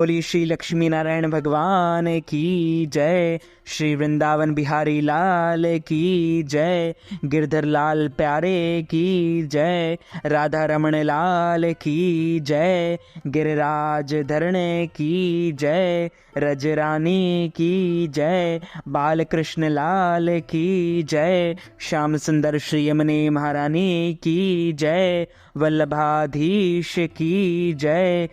बोली श्री लक्ष्मी नारायण भगवान की जय। श्री वृंदावन बिहारी लाल की जय। गिरधर लाल प्यारे की जय। राधा रमण लाल की जय। गिरिराज धरणे की जय। रजरानी की जय। बाल कृष्ण लाल की जय। श्याम सुंदर श्री यमुने महारानी की जय। वल्लभाधीश की जय।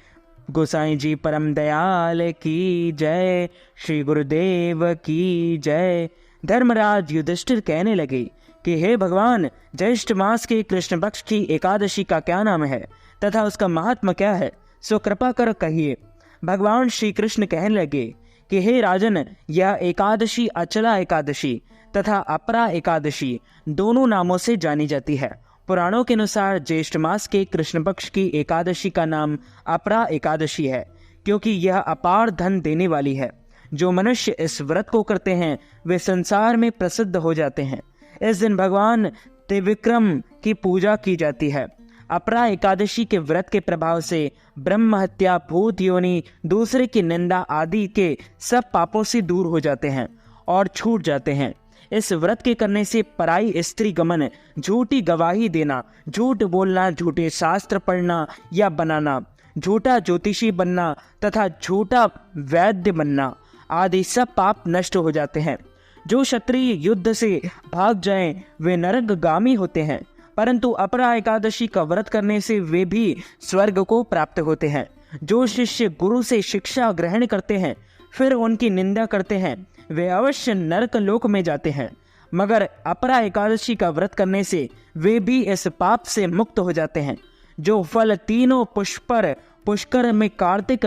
गोसाई जी परम दयाल की जय। श्री गुरुदेव की जय। धर्मराज युधिष्ठिर कहने लगे कि हे भगवान, ज्येष्ठ मास के कृष्ण पक्ष की एकादशी का क्या नाम है तथा उसका महात्मा क्या है, सो कृपा कर कहिए। भगवान श्री कृष्ण कहने लगे कि हे राजन, यह एकादशी अचला एकादशी तथा अपरा एकादशी दोनों नामों से जानी जाती है। पुराणों के अनुसार ज्येष्ठ मास के कृष्ण पक्ष की एकादशी का नाम अपरा एकादशी है, क्योंकि यह अपार धन देने वाली है। जो मनुष्य इस व्रत को करते हैं वे संसार में प्रसिद्ध हो जाते हैं। इस दिन भगवान त्रिविक्रम की पूजा की जाती है। अपरा एकादशी के व्रत के प्रभाव से ब्रह्म हत्या, भूत योनि, दूसरे की निंदा आदि के सब पापों से दूर हो जाते हैं और छूट जाते हैं। इस व्रत के करने से पराई स्त्री गमन, झूठी गवाही देना, झूठ बोलना, झूठे शास्त्र पढ़ना या बनाना, झूठा ज्योतिषी बनना तथा झूठा वैद्य बनना आदि सब पाप नष्ट हो जाते हैं। जो क्षत्रिय युद्ध से भाग जाएं वे नरकगामी होते हैं, परंतु अपरा एकादशी का व्रत करने से वे भी स्वर्ग को प्राप्त होते हैं। जो शिष्य गुरु से शिक्षा ग्रहण करते हैं फिर उनकी निंदा करते हैं वे अवश्य नरक लोक में जाते हैं, मगर अपरा एकादशी का व्रत करने से वे भी इस पाप से मुक्त हो जाते हैं। जो फल तीनों पुष्कर में कार्तिक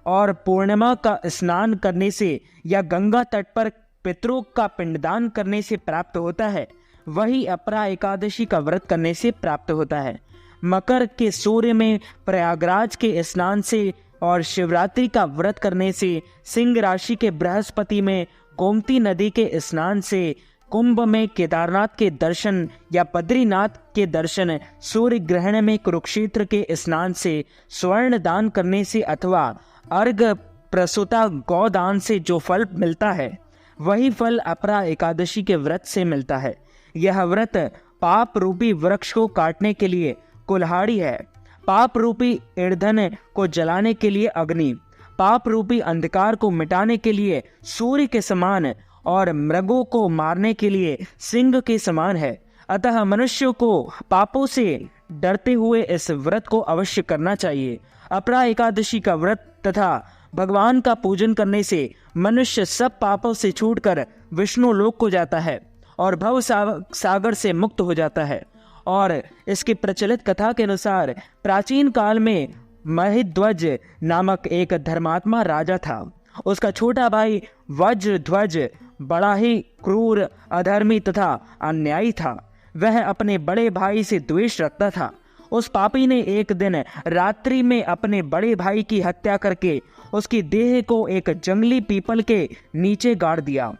और पूर्णिमा का स्नान करने से या गंगा तट पर पितरों का पिंडदान करने से प्राप्त होता है, वही अपरा एकादशी का व्रत करने से प्राप्त होता है। मकर के सूर्य में प्रयागराज के स्नान से और शिवरात्रि का व्रत करने से, सिंह राशि के बृहस्पति में गोमती नदी के स्नान से, कुंभ में केदारनाथ के दर्शन या बद्रीनाथ के दर्शन, सूर्य ग्रहण में कुरुक्षेत्र के स्नान से, स्वर्ण दान करने से अथवा अर्घ प्रसूता गौदान से जो फल मिलता है वही फल अपरा एकादशी के व्रत से मिलता है। यह व्रत पाप रूपी वृक्ष को काटने के लिए कुल्हाड़ी है, पाप रूपी ईंधन को जलाने के लिए अग्नि, पाप रूपी अंधकार को मिटाने के लिए सूर्य के समान और मृगों को मारने के लिए सिंह के समान है। अतः मनुष्यों को पापों से डरते हुए इस व्रत को अवश्य करना चाहिए। अपरा एकादशी का व्रत तथा भगवान का पूजन करने से मनुष्य सब पापों से छूटकर विष्णु लोक को जाता है और भव सागर से मुक्त हो जाता है। और इसकी प्रचलित कथा के अनुसार प्राचीन काल में महिध्वज नामक एक धर्मात्मा राजा था। उसका छोटा भाई वज्रध्वज बड़ा ही क्रूर, अधर्मी तथा अन्यायी था। वह अपने बड़े भाई से द्वेष रखता था। उस पापी ने एक दिन रात्रि में अपने बड़े भाई की हत्या करके उसकी देह को एक जंगली पीपल के नीचे गाड़ दिया।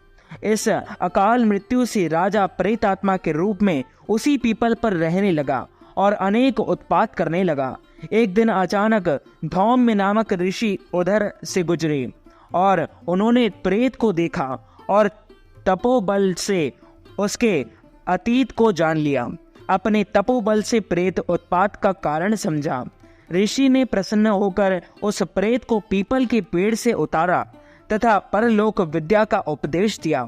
इस अकाल मृत्यु से राजा प्रेतात्मा के रूप में उसी पीपल पर रहने लगा और अनेक उत्पात करने लगा। एक दिन अचानक धौम्य नामक ऋषि उधर से गुजरे और उन्होंने प्रेत को देखा और तपोबल से उसके अतीत को जान लिया। अपने तपोबल से प्रेत उत्पात का कारण समझा। ऋषि ने प्रसन्न होकर उस प्रेत को पीपल के पेड़ से उतारा तथा परलोक विद्या का उपदेश दिया।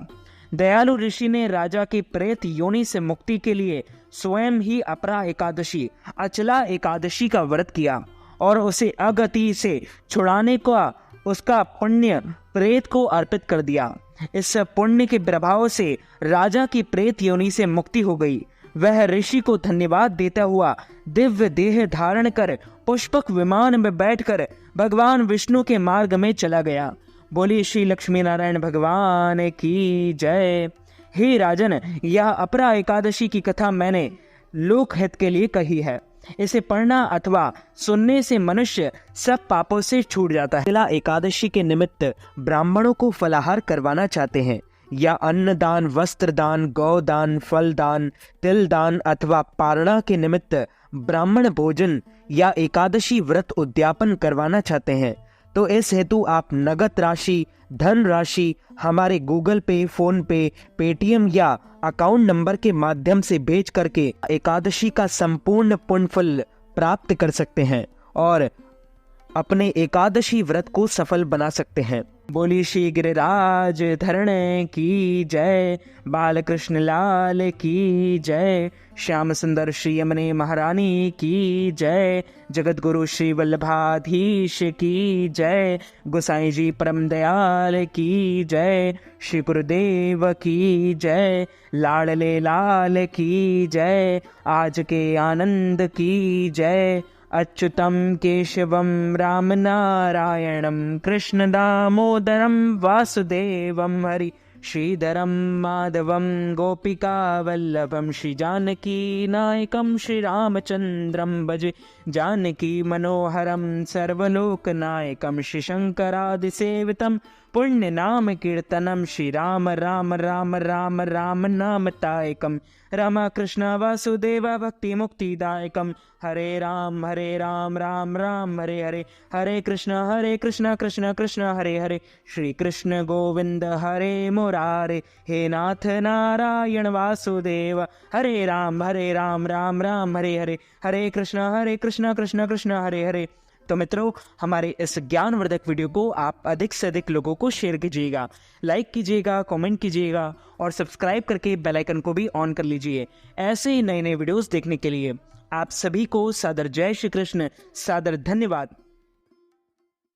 दयालु ऋषि ने राजा की प्रेत योनि से मुक्ति के लिए स्वयं ही अपरा एकादशी, अचला एकादशी का व्रत किया और उसे अगति से छुड़ाने का उसका पुण्य प्रेत को अर्पित कर दिया। इस पुण्य के प्रभाव से राजा की प्रेत योनि से मुक्ति हो गई। वह ऋषि को धन्यवाद देता हुआ दिव्य देह धारण कर पुष्पक विमान में बैठकर भगवान विष्णु के मार्ग में चला गया। बोली श्री लक्ष्मी नारायण भगवान की जय। हे राजन, यह अपरा एकादशी की कथा मैंने लोक हित के लिए कही है। इसे पढ़ना अथवा सुनने से मनुष्य सब पापों से छूट जाता है। अचला एकादशी के निमित्त ब्राह्मणों को फलाहार करवाना चाहते हैं या अन्नदान, वस्त्रदान, गौदान, फलदान, तिलदान अथवा पारणा के निमित्त ब्राह्मण भोजन या एकादशी व्रत उद्यापन करवाना चाहते हैं तो इस हेतु आप नगद राशि, धन राशि हमारे गूगल पे, फोन पे, पेटीएम या अकाउंट नंबर के माध्यम से भेज करके एकादशी का संपूर्ण पुण्य फल प्राप्त कर सकते हैं और अपने एकादशी व्रत को सफल बना सकते हैं। बोली श्री गिरिराज धरण की जय, बालकृष्ण लाल की जय, श्याम सुंदर श्री यमुने महारानी की जय, जगत गुरु श्री वल्लभाधीश की जय, गोसाई जी परम दयाल की जय, श्री गुरुदेव की जय, लाडले लाल की जय, आज के आनंद की जय। अच्युतम केशवम राम नारायणम कृष्ण दामोदरम वासुदेवम हरि श्रीधरम माधवम गोपिका वल्लभम श्री जानकी नायकम श्री रामचंद्रम भजे जानकी मनोहरम सर्वलोक नायकम श्री शंकरादि सेवितम पुण्य नाम कीर्तनम श्री राम राम राम राम राम नाम तायकम राम कृष्ण वासुदेव भक्ति मुक्तिदायकम हरे राम राम राम हरे हरे, हरे कृष्ण कृष्ण कृष्ण हरे हरे, श्री कृष्ण गोविंद हरे मुरारे, हे नाथ नारायण वासुदेव हरे राम राम राम हरे हरे, हरे कृष्ण कृष्ण कृष्ण हरे हरे। तो मित्रों, हमारे इस ज्ञानवर्धक वीडियो को आप अधिक से अधिक लोगों को शेयर कीजिएगा, लाइक कीजिएगा, कमेंट कीजिएगा और सब्सक्राइब करके बेल आइकन को भी ऑन कर लीजिए ऐसे ही नए नए वीडियोस देखने के लिए। आप सभी को सादर जय श्री कृष्ण, सादर धन्यवाद।